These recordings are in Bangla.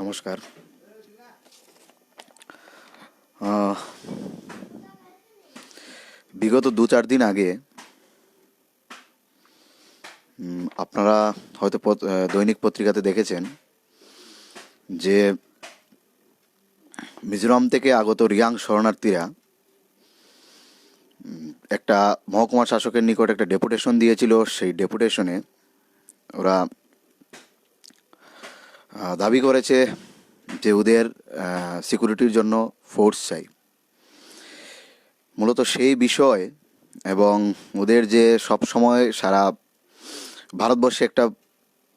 নমস্কার। আহ, বিগত 2-4 দিন আগে আপনারা হয়তো দৈনিক পত্রিকাতে দেখেছেন যে মিজোরাম থেকে আগত রিয়াং শরণার্থীরা একটা মহকুমা শাসকের নিকট একটা ডেপুটেশন দিয়েছিল। সেই ডেপুটেশনে ওরা দাবি করেছে যে ওদের সিকিউরিটির জন্য ফোর্স চাই। মূলত সেই বিষয় এবং ওদের যে সব সময় সারা ভারতবর্ষে একটা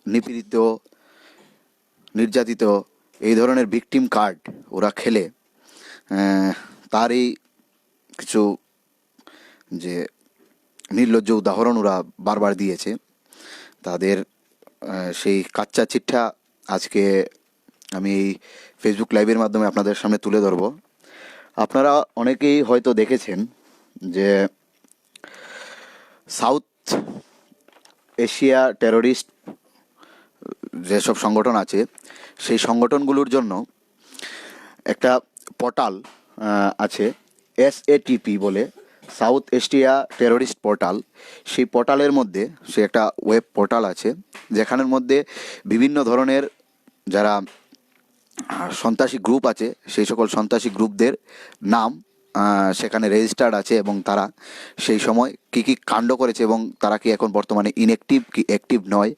নিপীড়িত, নির্যাতিত এই ধরনের ভিকটিম কার্ড ওরা খেলে, তারই কিছু যে নির্লজ্জ উদাহরণ ওরা বারবার দিয়েছে। তাদের সেই কাচ্চা চিঠা আজকে আমি এই ফেসবুক লাইভের মাধ্যমে আপনাদের সামনে তুলে ধরব। আপনারা অনেকেই হয়তো দেখেছেন যে সাউথ এশিয়া টেরোরিস্ট যেসব সংগঠন আছে সেই সংগঠনগুলোর জন্য একটা পোর্টাল আছে, SATP বলে, সাউথ এশিয়া টেরোরিস্ট পোর্টাল। সেই পোর্টালের মধ্যে সে একটা ওয়েব পোর্টাল আছে যেখানের মধ্যে বিভিন্ন ধরনের যারা সন্ত্রাসী গ্রুপ আছে সেই সকল সন্ত্রাসী গ্রুপদের নাম সেখানে রেজিস্টার্ড আছে এবং তারা সেই সময় কী কী কাণ্ড করেছে এবং তারা কি এখন বর্তমানে ইনঅ্যাক্টিভ কি অ্যাক্টিভ নয়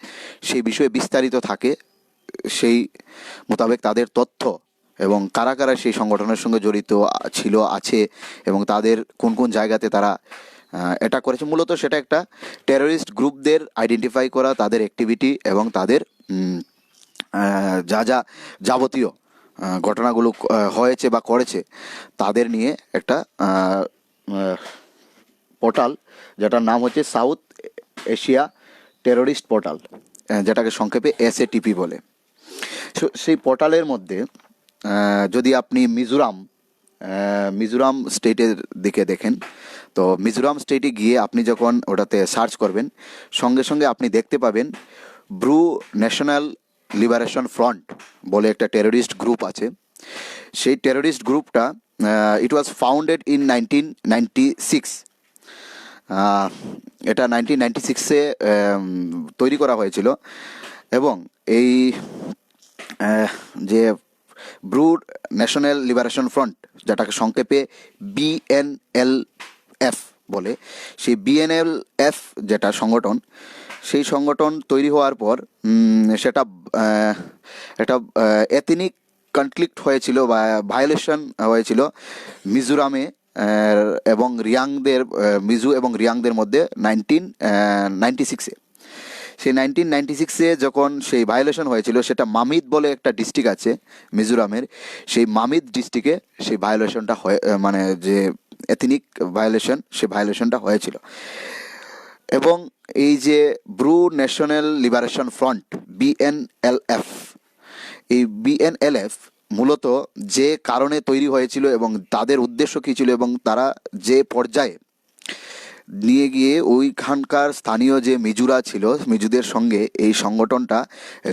সেই বিষয়ে বিস্তারিত থাকে। সেই মোতাবেক তাদের তথ্য এবং কারা কারা সেই সংগঠনের সঙ্গে জড়িত ছিল, আছে এবং তাদের কোন কোন জায়গাতে তারা এটা করেছে। মূলত সেটা একটা টেরোরিস্ট গ্রুপদের আইডেন্টিফাই করা, তাদের অ্যাক্টিভিটি এবং তাদের যা যা যাবতীয় ঘটনাগুলো হয়েছে বা করেছে তাদের নিয়ে একটা পোর্টাল, যেটার নাম হচ্ছে সাউথ এশিয়া টেরোরিস্ট পোর্টাল, যেটাকে সংক্ষেপে SATP বলে। সেই পোর্টালের মধ্যে যদি আপনি মিজোরাম স্টেটের দিকে দেখেন, তো মিজোরাম স্টেটে গিয়ে আপনি যখন ওটাতে সার্চ করবেন সঙ্গে সঙ্গে আপনি দেখতে পাবেন ব্রু ন্যাশনাল লিবারেশন ফ্রন্ট বলে একটা টেরোরিস্ট গ্রুপ আছে। সেই টেরোরিস্ট গ্রুপটা ইট ওয়াজ ফাউন্ডেড ইন 1996। এটা 1996-এ তৈরি করা হয়েছিল এবং এই যে ব্রু ন্যাশনাল লিবারেশন ফ্রন্ট, যেটাকে সংক্ষেপে BNLF বলে, সেই BNLF যেটা সংগঠন, সেই সংগঠন তৈরি হওয়ার পর সেটা একটা এথনিক কনফ্লিক্ট হয়েছিল বা ভায়োলেশন হয়েছিল মিজোরামে এবং রিয়াংদের, মিজো এবং রিয়াংদের মধ্যে 1996-এ। সেই 1996-এ যখন সেই ভায়োলেশন হয়েছিল, সেটা মামিত বলে একটা ডিস্ট্রিক্ট আছে মিজোরামের, সেই মামিত ডিস্ট্রিক্টে সেই ভায়োলেশনটা মানে যে এথনিক ভায়োলেশন, সেই ভায়োলেশনটা হয়েছিল। এবং এই যে Bru national liberation front BNLF, এই BNLF মূলত যে কারণে তৈরি হয়েছিল এবং তাদের উদ্দেশ্য কী ছিল এবং তারা যে পর্যায়ে নিয়ে গিয়ে ওইখানকার স্থানীয় যে মিজুরা ছিল, মিজুদের সঙ্গে এই সংগঠনটা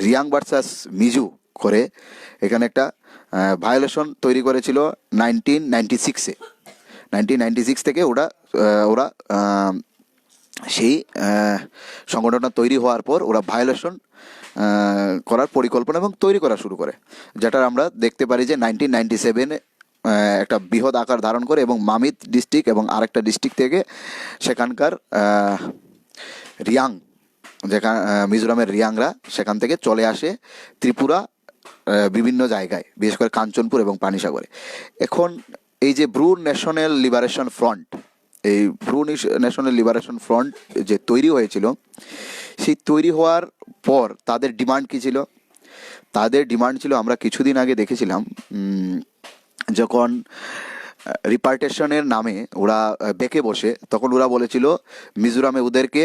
রিয়াং ভার্সাস মিজু করে এখানে একটা ভায়োলেশন তৈরি করেছিল 1996-এ। 1996 থেকে ওরা সেই সংগঠনটা তৈরি হওয়ার পর ওরা ভায়োলেশন করার পরিকল্পনা এবং তৈরি করা শুরু করে, যেটা আমরা দেখতে পারি যে 1997-এ একটা বৃহৎ আকার ধারণ করে এবং মামিত ডিস্ট্রিক্ট এবং আরেকটা ডিস্ট্রিক্ট থেকে সেখানকার রিয়াং, যেখানে মিজোরামের রিয়াংরা সেখান থেকে চলে আসে ত্রিপুরা বিভিন্ন জায়গায়, বিশেষ করে কাঞ্চনপুর এবং পানিসাগরে। এখন এই যে ব্রু ন্যাশনাল লিবারেশন ফ্রন্ট, এই ব্রু ন্যাশনাল লিবারেশন ফ্রন্ট যে তৈরি হয়েছিল, সেই তৈরি হওয়ার পর তাদের ডিমান্ড কী ছিল? তাদের ডিমান্ড ছিল, আমরা কিছুদিন আগে দেখেছিলাম যখন রিপার্টেশনের নামে ওরা বেঁকে বসে, তখন ওরা বলেছিল মিজোরামে ওদেরকে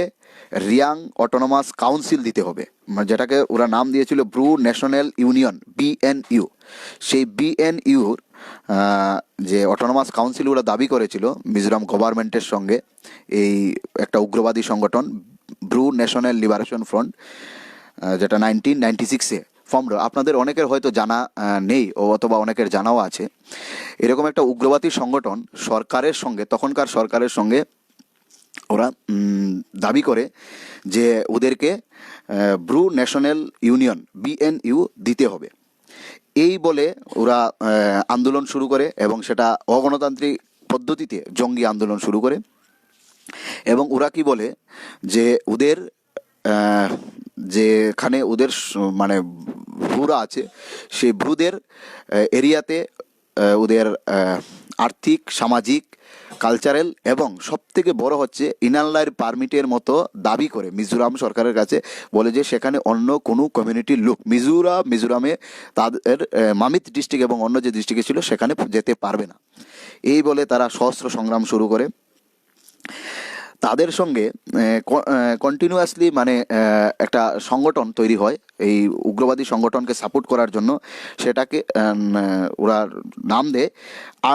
রিয়াং অটোনমাস কাউন্সিল দিতে হবে, যেটাকে ওরা নাম দিয়েছিল ব্রু ন্যাশনাল ইউনিয়ন, BNU। সেই BNUর যে অটোনমাস কাউন্সিল ওরা দাবি করেছিল মিজোরাম গভর্নমেন্টের সঙ্গে, এই একটা উগ্রবাদী সংগঠন ব্রু ন্যাশনাল লিবারেশন ফ্রন্ট, যেটা 1996-এ ফর্মড, আপনাদের অনেকের হয়তো জানা নেই অথবা অনেকের জানাও আছে। এরকম একটা উগ্রবাদী সংগঠন সরকারের সঙ্গে, তখনকার সরকারের সঙ্গে ওরা দাবি করে যে ওদেরকে ব্রু ন্যাশনাল ইউনিয়ন BNU দিতে হবে। এই বলে ওরা আন্দোলন শুরু করে এবং সেটা অগণতান্ত্রিক পদ্ধতিতে জঙ্গি আন্দোলন শুরু করে। এবং ওরা কি বলে যে ওদের যেখানে ওদের মানে ভ্রুরা আছে, সেই ভ্রুদের এরিয়াতে ওদের আর্থিক, সামাজিক, কালচারাল এবং সবথেকে বড় হচ্ছে ইনার পারমিটের মতো দাবি করে মিজোরাম সরকারের কাছে, বলে যে সেখানে অন্য কোনো কমিউনিটির লোক মিজোরামে তাদের মামিত ডিস্ট্রিক্ট এবং অন্য যে ডিস্ট্রিক্টে ছিল সেখানে যেতে পারবে না। এই বলে তারা সহস্র সংগ্রাম শুরু করে। তাদের সঙ্গে কন্টিনিউয়াসলি মানে একটা সংগঠন তৈরি হয় এই উগ্রবাদী সংগঠনকে সাপোর্ট করার জন্য। সেটাকে ওরা নাম দেয়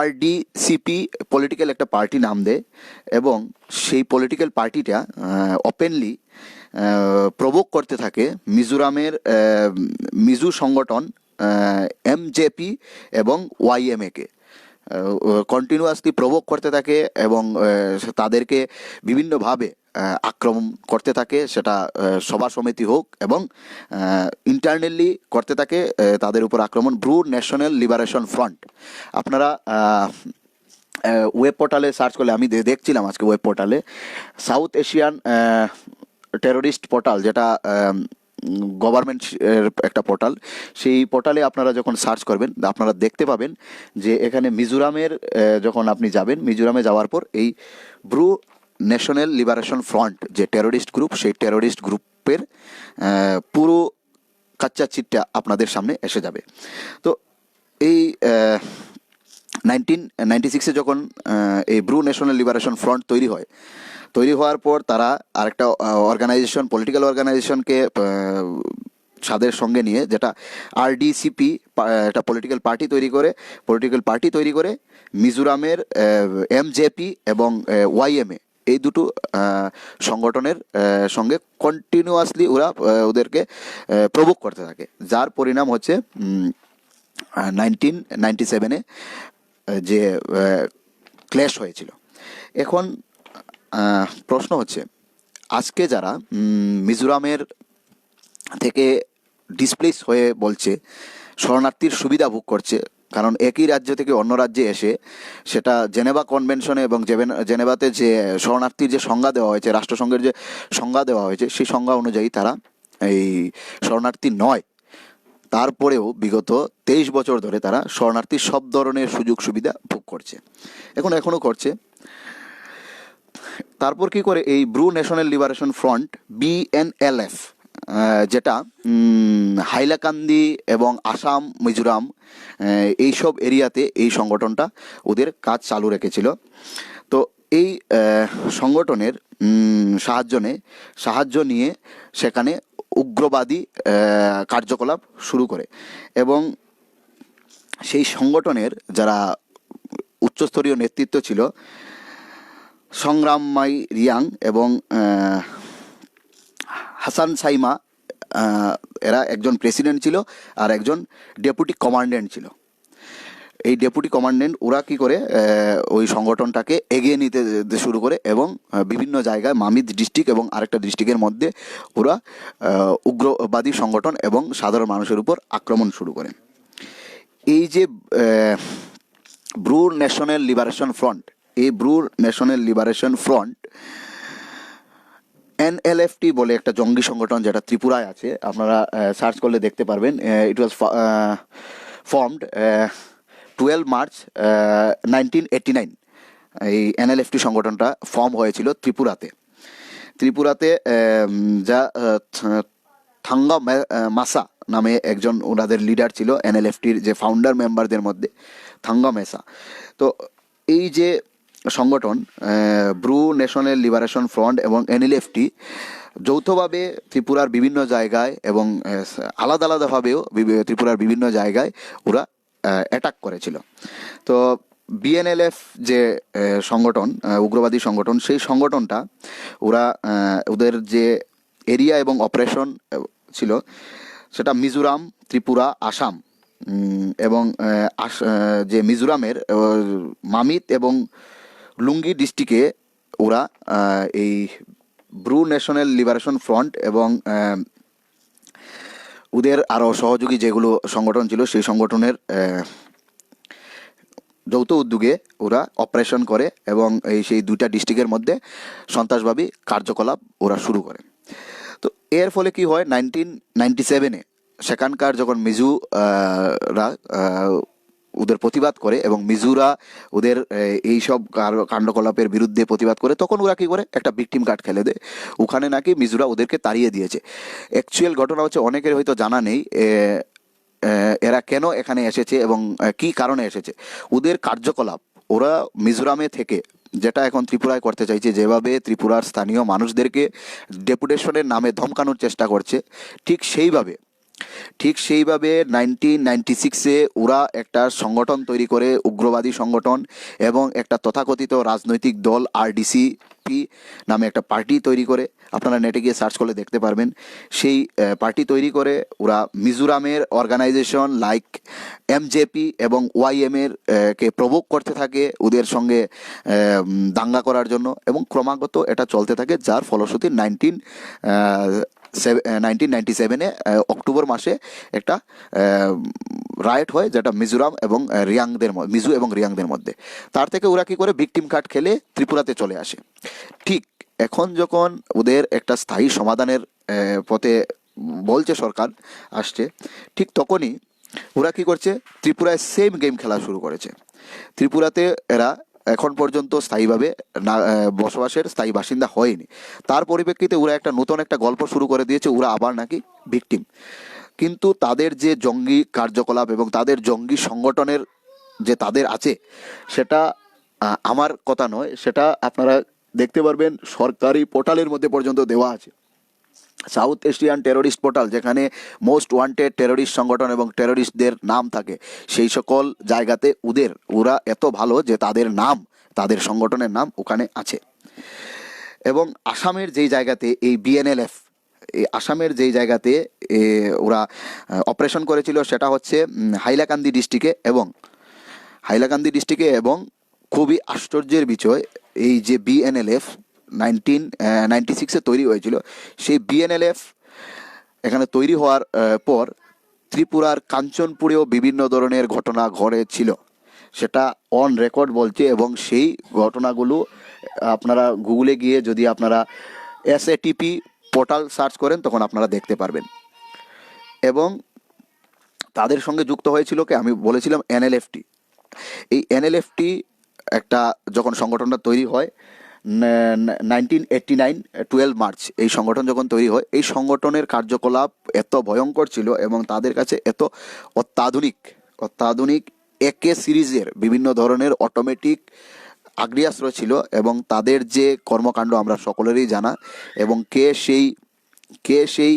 RDCP, পলিটিক্যাল একটা পার্টি নাম দেয়। এবং সেই পলিটিক্যাল পার্টিটা ওপেনলি প্রভোগ করতে থাকে মিজোরামের মিজো সংগঠন MJP এবং YMA কে। কন্টিনিউয়াসলি প্রভোগ করতে থাকে এবং তাদেরকে বিভিন্নভাবে আক্রমণ করতে থাকে, সেটা সভা সমিতি হোক এবং ইন্টারনালি করতে থাকে তাদের উপর আক্রমণ। ব্রু ন্যাশনাল লিবারেশন ফ্রন্ট, আপনারা ওয়েব পোর্টালে সার্চ করলে, আমি দেখছিলাম আজকে ওয়েব পোর্টালে সাউথ এশিয়ান টেরোরিস্ট পোর্টাল, যেটা গভর্নমেন্ট একটা পোর্টাল, সেই পোর্টালে আপনারা যখন সার্চ করবেন আপনারা দেখতে পাবেন যে এখানে মিজোরামের যখন আপনি যাবেন, মিজোরামে যাওয়ার পর এই ব্রু ন্যাশনাল লিবারেশন ফ্রন্ট যে টেরোরিস্ট গ্রুপ, সেই টেরোরিস্ট গ্রুপের পুরো কাচ্চা চিটটা আপনাদের সামনে এসে যাবে। তো এই 1996-এ যখন এই ব্রু ন্যাশনাল লিবারেশন ফ্রন্ট তৈরি হওয়ার পর তারা আরেকটা অর্গানাইজেশন, পলিটিক্যাল অর্গানাইজেশনকে তাদের সঙ্গে নিয়ে, যেটা RDCP, একটা পলিটিক্যাল পার্টি তৈরি করে মিজোরামের MJP এবং YMA, এই দুটো সংগঠনের সঙ্গে কন্টিনিউয়াসলি ওরা ওদেরকে প্রভোগ করতে থাকে, যার পরিণাম হচ্ছে 1997-এ যে ক্ল্যাশ হয়েছিল। এখন প্রশ্ন হচ্ছে, আজকে যারা মিজোরামের থেকে ডিসপ্লেস হয়ে বলছে শরণার্থীর সুবিধা ভোগ করছে, কারণ একই রাজ্য থেকে অন্য রাজ্যে এসে, সেটা জেনেভা কনভেনশনে এবং জেনেভাতে যে শরণার্থীর যে সংজ্ঞা দেওয়া হয়েছে, রাষ্ট্রসংঘের যে সংজ্ঞা দেওয়া হয়েছে, সেই সংজ্ঞা অনুযায়ী তারা এই শরণার্থী নয়। তারপরেও বিগত 23 বছর ধরে তারা শরণার্থীর সব ধরনের সুযোগ সুবিধা ভোগ করছে, এখনও করছে। তারপর কি করে এই Bru national liberation front BNLF, যেটা হাইলাকান্দি এবং আসাম, মিজোরাম এইসব এরিয়াতে এই সংগঠনটা ওদের কাজ চালু রেখেছিল। তো এই সংগঠনের সাহায্য নিয়ে সেখানে উগ্রবাদী কার্যকলাপ শুরু করে। এবং সেই সংগঠনের যারা উচ্চস্তরীয় নেতৃত্ব ছিল, সংগ্রামমাই রিয়াং এবং হাসান সাইমা, এরা একজন প্রেসিডেন্ট ছিল আর একজন ডেপুটি কমান্ড্যান্ট ছিল। এই ডেপুটি কমান্ড্যান্ট ওরা কি করে ওই সংগঠনটাকে এগিয়ে নিতে শুরু করে এবং বিভিন্ন জায়গায় মামিত ডিস্ট্রিক্ট এবং আরেকটা ডিস্ট্রিক্টের মধ্যে ওরা উগ্রবাদী সংগঠন এবং সাধারণ মানুষের উপর আক্রমণ শুরু করে। এই যে ব্রু ন্যাশনাল লিবারেশন ফ্রন্ট, এই Bru national liberation front NLFT বলে একটা জঙ্গি সংগঠন, যেটা ত্রিপুরায় আছে, আপনারা সার্চ করলে দেখতে পারবেন। ইট ওয়াজ ফর্মড 12 মার্চ 1989। এই NLFT সংগঠনটা ফর্ম হয়েছিল ত্রিপুরাতে যা থাঙ্গা মাসা নামে একজন ওনাদের লিডার ছিল, NLFTর যে ফাউন্ডার মেম্বারদের মধ্যে থাঙ্গা মেসা। তো এই যে সংগঠন ব্রু ন্যাশনাল লিবারেশন ফ্রন্ট এবং NLFT যৌথভাবে ত্রিপুরার বিভিন্ন জায়গায় এবং আলাদাভাবেও ত্রিপুরার বিভিন্ন জায়গায় ওরা অ্যাটাক করেছিল। তো BNLF যে সংগঠন, উগ্রবাদী সংগঠন, সেই সংগঠনটা ওরা ওদের যে এরিয়া এবং অপারেশন ছিল, সেটা মিজোরাম, ত্রিপুরা, আসাম এবং যে মিজোরামের মামিত এবং লুঙ্গি ডিস্ট্রিক্টে ওরা এই ব্রু ন্যাশনাল লিবারেশন ফ্রন্ট এবং ওদের আরও সহযোগী যেগুলো সংগঠন ছিল সেই সংগঠনের যৌথ উদ্যোগে ওরা অপারেশন করে এবং সেই দুইটা ডিস্ট্রিক্টের মধ্যে সন্ত্রাসবাদী কার্যকলাপ ওরা শুরু করে। তো এর ফলে কি হয়, 1997-এ সেখানকার যখন মিজু রা ওদের প্রতিবাদ করে এবং মিজুরা ওদের এইসব কাণ্ডকলাপের বিরুদ্ধে প্রতিবাদ করে, তখন ওরা কি করে একটা ভিকটিম কার্ড খেলে দেয়। ওখানে নাকি মিজুরা ওদেরকে তাড়িয়ে দিয়েছে। অ্যাকচুয়াল ঘটনা হচ্ছে অনেকের হয়তো জানা নেই এরা কেন এখানে এসেছে এবং কি কারণে এসেছে। ওদের কার্যকলাপ ওরা মিজোরামে থেকে যেটা এখন ত্রিপুরায় করতে চাইছে, যেভাবে ত্রিপুরার স্থানীয় মানুষদেরকে ডেপুটেশনের নামে ধমকানোর চেষ্টা করছে, ঠিক সেইভাবে 1996-এ ওরা একটা সংগঠন তৈরি করে, উগ্রবাদী সংগঠন, এবং একটা তথাকথিত রাজনৈতিক দল আরডিসিপি নামে একটা পার্টি তৈরি করে, আপনারা নেটে গিয়ে সার্চ করলে দেখতে পারবেন। সেই পার্টি তৈরি করে ওরা মিজোরামের অর্গানাইজেশন লাইক এমজেপি এবং ওয়াইএমের কে প্রভোগ করতে থাকে ওদের সঙ্গে দাঙ্গা করার জন্য, এবং ক্রমাগত এটা চলতে থাকে, যার ফলশ্রুতি 1997-এ অক্টোবর মাসে একটা রাইট হয়, যেটা মিজোরাম এবং মিজো এবং রিয়াংদের মধ্যে। তার থেকে ওরা কি করে ভিকটিম কার্ড খেলে ত্রিপুরাতে চলে আসে। ঠিক এখন যখন ওদের একটা স্থায়ী সমাধানের পথে বলছে সরকার আসছে, ঠিক তখনই ওরা কি করছে, ত্রিপুরায় সেম গেম খেলা শুরু করেছে। ত্রিপুরাতে এরা এখন পর্যন্ত স্থায়ীভাবে বসবাসের স্থায়ী বাসিন্দা হয়নি। তার পরিপ্রেক্ষিতে ওরা একটা নতুন একটা গল্প শুরু করে দিয়েছে, ওরা আবার নাকি ভিকটিম। কিন্তু তাদের যে জঙ্গি কার্যকলাপ এবং তাদের জঙ্গি সংগঠনের যে তাদের আছে, সেটা আমার কথা নয়, সেটা আপনারা দেখতে পারবেন সরকারি পোর্টালের মধ্যে পর্যন্ত দেওয়া আছে। সাউথ এশিয়ান টেরোরিস্ট পোর্টাল, যেখানে মোস্ট ওয়ান্টেড টেরোরিস্ট সংগঠন এবং টেরোরিস্টদের নাম থাকে, সেই সকল জায়গাতে ওরা এত ভালো যে তাদের সংগঠনের নাম ওখানে আছে। এবং আসামের যেই জায়গাতে এই বিএনএলএফ, আসামের যেই জায়গাতে ওরা অপারেশন করেছিল, সেটা হচ্ছে হাইলাকান্দি ডিস্ট্রিক্টে এবং খুবই আশ্চর্যের বিষয়, এই যে বিএনএলএফ 1996-এ তৈরি হয়েছিল, সেই বিএনএলএফ এখানে তৈরি হওয়ার পর ত্রিপুরার কাঞ্চনপুরেও বিভিন্ন ধরনের ঘটনা ঘটেছিল, সেটা অন রেকর্ড বলছে। এবং সেই ঘটনাগুলো আপনারা গুগলে গিয়ে যদি আপনারা SATP পোর্টাল সার্চ করেন, তখন আপনারা দেখতে পারবেন। এবং তাদের সঙ্গে যুক্ত হয়েছিল কে, আমি বলেছিলাম NLFT। এই NLFT একটা যখন সংগঠনটা তৈরি হয় 1989 12 মার্চ, এই সংগঠন যখন তৈরি হয়, এই সংগঠনের কার্যকলাপ এত ভয়ঙ্কর ছিল এবং তাদের কাছে এত অত্যাধুনিক AK সিরিজের বিভিন্ন ধরনের অটোমেটিক আগ্নেয়াস্ত্র ছিল, এবং তাদের যে কর্মকাণ্ড আমরা সকলেরই জানা, এবং কে সেই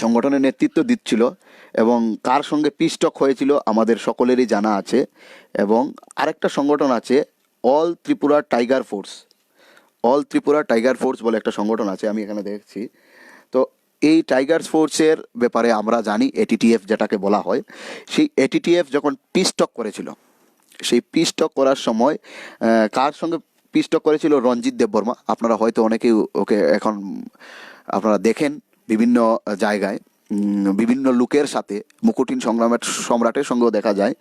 সংগঠনের নেতৃত্ব দিচ্ছিল এবং কার সঙ্গে পিস্টক হয়েছিল আমাদের সকলেরই জানা আছে। এবং আরেকটা সংগঠন আছে অল ত্রিপুরা টাইগার ফোর্স বলে একটা সংগঠন আছে, আমি এখানে দেখছি। তো এই টাইগার ফোর্সের ব্যাপারে আমরা জানি, ATTF যেটাকে বলা হয়, সেই ATTF যখন পিস্টক করেছিল, সেই পিস্টক করার সময় কার সঙ্গে পিস্টক করেছিল? রঞ্জিত দেববর্মা। আপনারা হয়তো অনেকেই ওকে এখন আপনারা দেখেন বিভিন্ন জায়গায়, বিভিন্ন লুকের সাথে, মুকুটিন সম্রাটের সঙ্গেও দেখা যায়।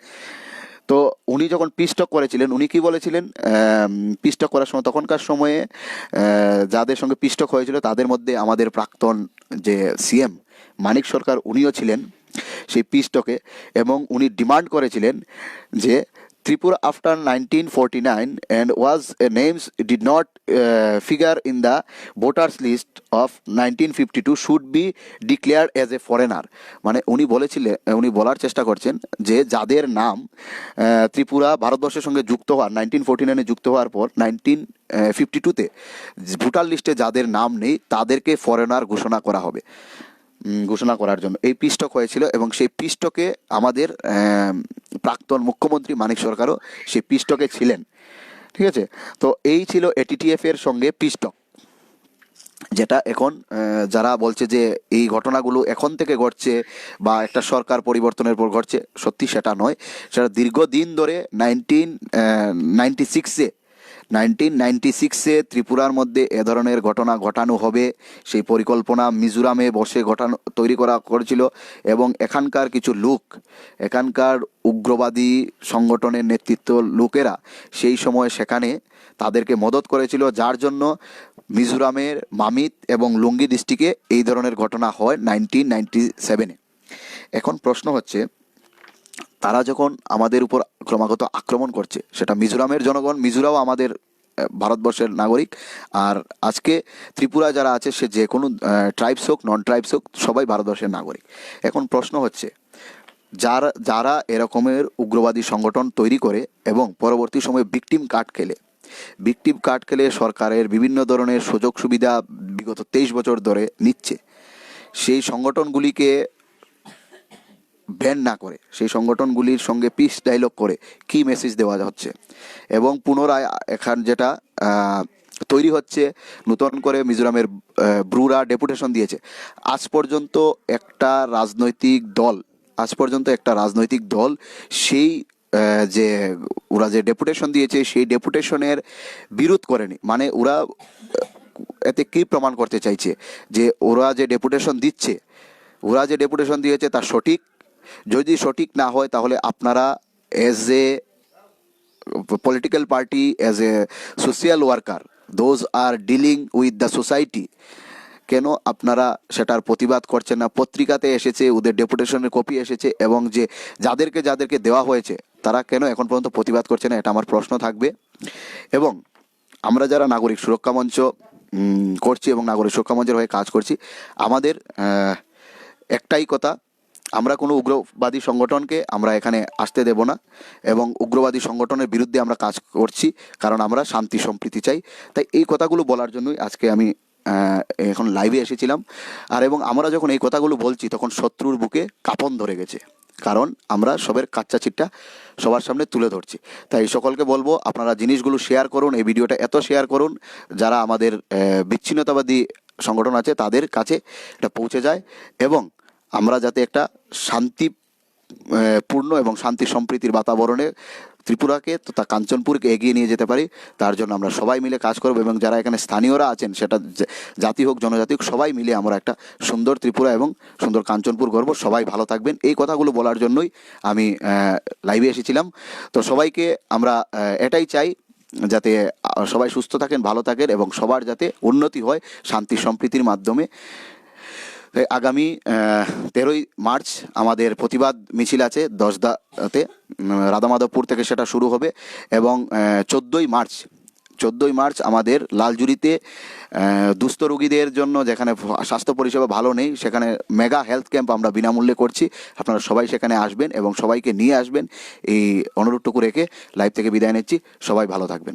তো উনি যখন পিস্টক করেছিলেন, উনি কি বলেছিলেন পিস্টক করার সময়? তখনকার সময়ে যাদের সঙ্গে পিস্টক হয়েছিল তাদের মধ্যে আমাদের প্রাক্তন যে CM মানিক সরকার, উনিও ছিলেন সেই পিস্টকে, এবং উনি ডিমান্ড করেছিলেন যে Tripura after 1949 and was names did not figure in the voters list of 1952 should be declared as a foreigner। মানে উনি বলার চেষ্টা করছেন যে যাদের নাম ত্রিপুরা ভারতবর্ষের সঙ্গে যুক্ত হওয়ার 1949-এ যুক্ত হওয়ার পর 1952-তে ভোটার লিস্টে যাদের নাম নেই, তাদেরকে ফরেনার ঘোষণা করার জন্য এই পিস্টক হয়েছিল। এবং সেই পিস্টকে আমাদের প্রাক্তন মুখ্যমন্ত্রী মানিক সরকারও সেই পিস্টকে ছিলেন। ঠিক আছে, তো এই ছিল ATTF এর সঙ্গে পিস্টক। যেটা এখন যারা বলছে যে এই ঘটনাগুলো এখন থেকে ঘটছে বা একটা সরকার পরিবর্তনের পর ঘটছে, সত্যি সেটা নয়। সেটা দীর্ঘদিন ধরে 1996-এ ত্রিপুরার মধ্যে এ ধরনের ঘটনা ঘটানো হবে সেই পরিকল্পনা মিজোরামে বসে তৈরি করা করেছিল। এবং এখানকার কিছু লোক, এখানকার উগ্রবাদী সংগঠনের নেতৃত্ব লোকেরা সেই সময় সেখানে তাদেরকে মদত করেছিল, যার জন্য মিজোরামের মামিত এবং লুঙ্গি ডিস্ট্রিক্টে এই ধরনের ঘটনা হয় 1997-এ। এখন প্রশ্ন হচ্ছে, তারা যখন আমাদের উপর ক্রমাগত আক্রমণ করছে, সেটা মিজোরামের জনগণ, মিজোরাও আমাদের ভারতবর্ষের নাগরিক, আর আজকে ত্রিপুরা যারা আছে সে যে কোনো ট্রাইবস হোক নন ট্রাইবস হোক সবাই ভারতবর্ষের নাগরিক। এখন প্রশ্ন হচ্ছে, যারা যারা এরকমের উগ্রবাদী সংগঠন তৈরি করে এবং পরবর্তী সময়ে ভিকটিম কার্ড খেলে সরকারের বিভিন্ন ধরনের সুযোগ সুবিধা বিগত 23 বছর ধরে নিচ্ছে, সেই সংগঠনগুলিকে ব্যান না করে সেই সংগঠনগুলির সঙ্গে পিস ডায়লগ করে কি মেসেজ দেওয়া হচ্ছে? এবং পুনরায় এখন যেটা তৈরি হচ্ছে, নতুন করে মিজোরামের ব্রুরা ডেপুটেশন দিয়েছে। আজ পর্যন্ত একটা রাজনৈতিক দল সেই যে ওরা যে ডেপুটেশন দিয়েছে সেই ডেপুটেশনের বিরোধ করেনি। মানে ওরা এতে কি প্রমাণ করতে চাইছে? যে ওরা যে ডেপুটেশন দিয়েছে তা সঠিক। যদি সঠিক না হয় তাহলে আপনারা as a political party, as a social worker, those are dealing with the society, কেন আপনারা সেটার প্রতিবাদ করছেন না? পত্রিকাতে এসেছে, ওদের ডেপুটেশনের কপি এসেছে, এবং যে যাদেরকে দেওয়া হয়েছে তারা কেন এখন পর্যন্ত প্রতিবাদ করছে না? এটা আমার প্রশ্ন থাকবে। এবং আমরা যারা নাগরিক সুরক্ষা মঞ্চ করছি এবং নাগরিক সুরক্ষা মঞ্চের হয়ে কাজ করছি, আমাদের একটাই কথা, আমরা কোনো উগ্রবাদী সংগঠনকে আমরা এখানে আসতে দেব না, এবং উগ্রবাদী সংগঠনের বিরুদ্ধে আমরা কাজ করছি, কারণ আমরা শান্তি সম্প্রীতি চাই। তাই এই কথাগুলো বলার জন্যই আজকে আমি এখন লাইভে এসেছিলাম। এবং আমরা যখন এই কথাগুলো বলছি তখন শত্রুর বুকে কাঁপন ধরে গেছে, কারণ আমরা সবের কাচ্চা চিট্টা সবার সামনে তুলে ধরছি। তাই সকলকে বলবো, আপনারা জিনিসগুলো শেয়ার করুন, এই ভিডিওটা এত শেয়ার করুন যারা আমাদের বিচ্ছিন্নতাবাদী সংগঠন আছে তাদের কাছে এটা পৌঁছে যায়, এবং আমরা যাতে একটা পূর্ণ এবং শান্তি সম্প্রীতির বাতাবরণে ত্রিপুরাকে তথা কাঞ্চনপুরকে এগিয়ে নিয়ে যেতে পারি, তার জন্য আমরা সবাই মিলে কাজ করব। এবং যারা এখানে স্থানীয়রা আছেন, সেটা জাতি হোক জনজাতি হোক, সবাই মিলে আমরা একটা সুন্দর ত্রিপুরা এবং সুন্দর কাঞ্চনপুর গড়ব। সবাই ভালো থাকবেন, এই কথাগুলো বলার জন্যই আমি লাইভে এসেছিলাম। তো সবাইকে আমরা এটাই চাই, যাতে সবাই সুস্থ থাকেন, ভালো থাকেন, এবং সবার যাতে উন্নতি হয় শান্তি সম্প্রীতির মাধ্যমে। আগামী 13ই মার্চ আমাদের প্রতিবাদ মিছিল আছে দশদাতে, রাধামাধবপুর থেকে সেটা শুরু হবে। এবং 14ই মার্চ আমাদের লালজুড়িতে দুস্থ রোগীদের জন্য, যেখানে স্বাস্থ্য পরিষেবা ভালো নেই, সেখানে মেগা হেলথ ক্যাম্প আমরা বিনামূল্যে করছি। আপনারা সবাই সেখানে আসবেন এবং সবাইকে নিয়ে আসবেন, এই অনুরোধটুকু রেখে লাইভ থেকে বিদায় নিচ্ছি। সবাই ভালো থাকবেন।